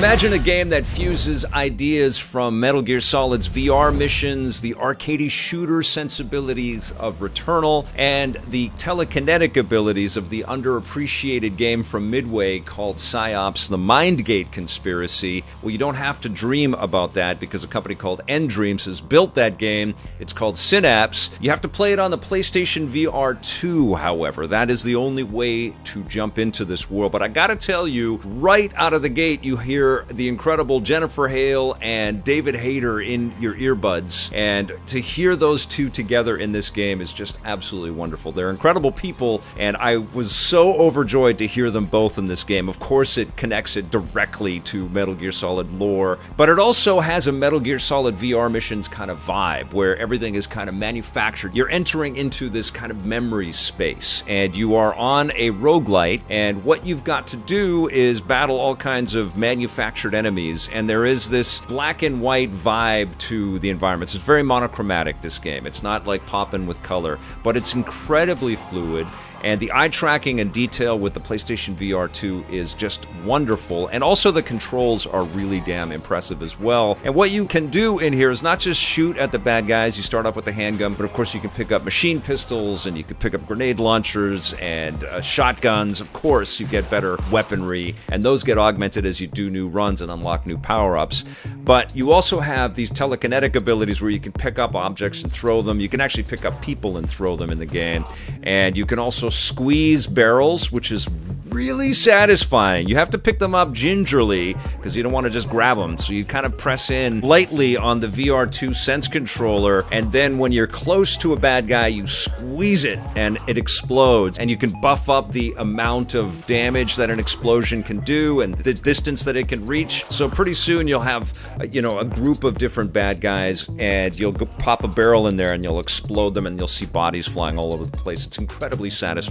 Imagine a game that fuses ideas from Metal Gear Solid's VR missions, the arcadey shooter sensibilities of Returnal, and the telekinetic abilities of the underappreciated game from Midway called Psi-Ops, the Mindgate Conspiracy. Well, you don't have to dream about that because a company called N-Dreams has built that game. It's called Synapse. You have to play it on the PlayStation VR 2, however. That is the only way to jump into this world. But I gotta tell you, right out of the gate, you hear the incredible Jennifer Hale and David Hayter in your earbuds, and to hear those two together in this game is just absolutely wonderful. They're incredible people, and I was so overjoyed to hear them both in this game. Of course, it connects it directly to Metal Gear Solid lore, but it also has a Metal Gear Solid VR missions kind of vibe, where everything is kind of manufactured. You're entering into this kind of memory space, and you are on a roguelite, and what you've got to do is battle all kinds of manufactured enemies, and there is this black and white vibe to the environments. It's very monochromatic, this game. It's not like popping with color, but it's incredibly fluid. And the eye tracking and detail with the PlayStation VR 2 is just wonderful. And also the controls are really damn impressive as well. And what you can do in here is not just shoot at the bad guys. You start off with a handgun, but of course you can pick up machine pistols, and you can pick up grenade launchers and shotguns. Of course, you get better weaponry, and those get augmented as you do new runs and unlock new power-ups. But you also have these telekinetic abilities where you can pick up objects and throw them. You can actually pick up people and throw them in the game. And you can also squeeze barrels, which is really satisfying. You have to pick them up gingerly because you don't want to just grab them. So you kind of press in lightly on the VR2 Sense controller, and then when you're close to a bad guy, you squeeze it and it explodes. And you can buff up the amount of damage that an explosion can do and the distance that it can reach. So pretty soon you'll have, a group of different bad guys, and you'll pop a barrel in there and you'll explode them, and you'll see bodies flying all over the place. It's incredibly satisfying.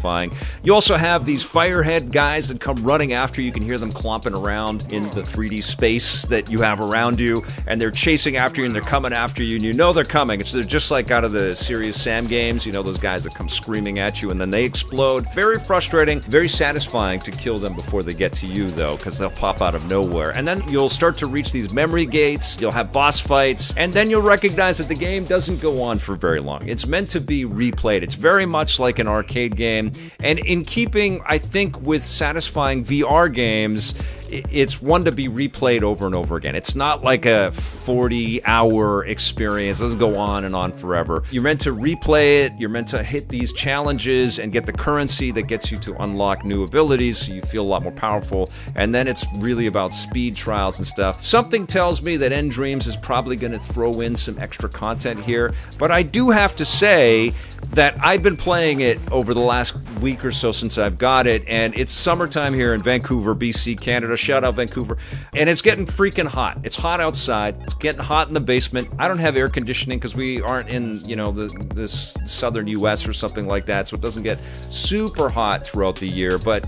You also have these firehead guys that come running after you. You can hear them clomping around in the 3D space that you have around you, and they're chasing after you, and they're coming after you, and you know they're coming. They're just like out of the Serious Sam games, those guys that come screaming at you and then they explode. Very frustrating, very satisfying to kill them before they get to you, though, because they'll pop out of nowhere. And then you'll start to reach these memory gates, you'll have boss fights, and then you'll recognize that the game doesn't go on for very long. It's meant to be replayed. It's very much like an arcade game, and in keeping, I think, with satisfying VR games, it's one to be replayed over and over again. It's not like a 40-hour experience. It doesn't go on and on forever. You're meant to replay it. You're meant to hit these challenges and get the currency that gets you to unlock new abilities so you feel a lot more powerful. And then it's really about speed trials and stuff. Something tells me that N-Dreams is probably going to throw in some extra content here. But I do have to say that I've been playing it over the last week or so since I've got it, and it's summertime here in Vancouver, BC, Canada. Shout out Vancouver. And it's getting freaking hot. It's hot outside. It's getting hot in the basement. I don't have air conditioning because we aren't in, this southern U.S. or something like that, so it doesn't get super hot throughout the year. But,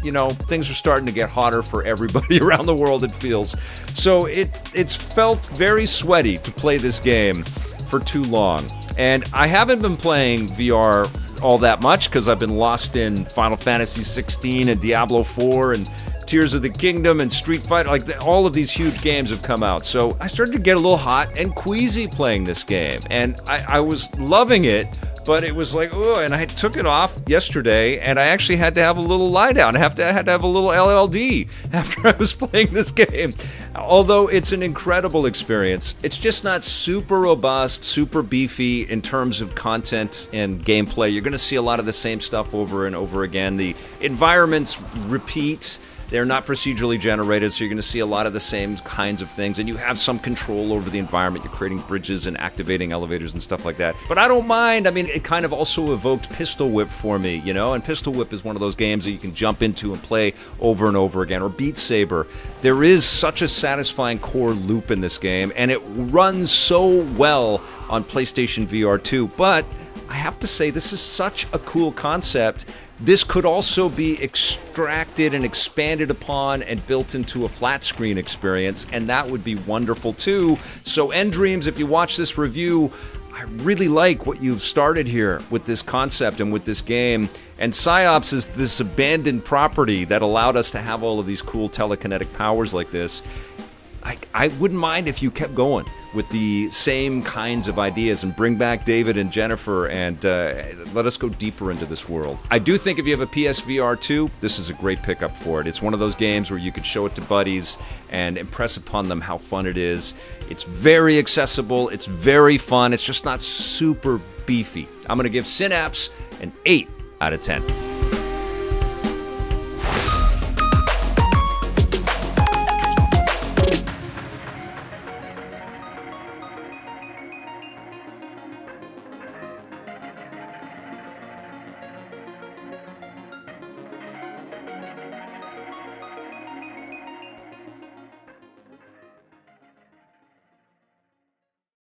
things are starting to get hotter for everybody around the world, it feels. So it's felt very sweaty to play this game for too long. And I haven't been playing VR all that much because I've been lost in Final Fantasy 16 and Diablo 4 and Tears of the Kingdom and Street Fighter. All of these huge games have come out. So I started to get a little hot and queasy playing this game. And I was loving it, but it was like, oh, and I took it off yesterday, and I actually had to have a little lie down. I had to have a little LLD after I was playing this game. Although it's an incredible experience, it's just not super robust, super beefy in terms of content and gameplay. You're going to see a lot of the same stuff over and over again. The environments repeat. They're not procedurally generated, so you're going to see a lot of the same kinds of things, and you have some control over the environment. You're creating bridges and activating elevators and stuff like that. But I don't mind. I mean, it kind of also evoked Pistol Whip for me, and Pistol Whip is one of those games that you can jump into and play over and over again, or Beat Saber. There is such a satisfying core loop in this game, and it runs so well on PlayStation VR 2, but I have to say, this is such a cool concept. This could also be extracted and expanded upon and built into a flat screen experience, and that would be wonderful too. So N-Dreams, if you watch this review, I really like what you've started here with this concept and with this game. And Psi-Ops is this abandoned property that allowed us to have all of these cool telekinetic powers like this. I wouldn't mind if you kept going with the same kinds of ideas and bring back David and Jennifer and let us go deeper into this world. I do think if you have a PSVR 2, this is a great pickup for it. It's one of those games where you could show it to buddies and impress upon them how fun it is. It's very accessible. It's very fun. It's just not super beefy. I'm going to give Synapse an 8 out of 10.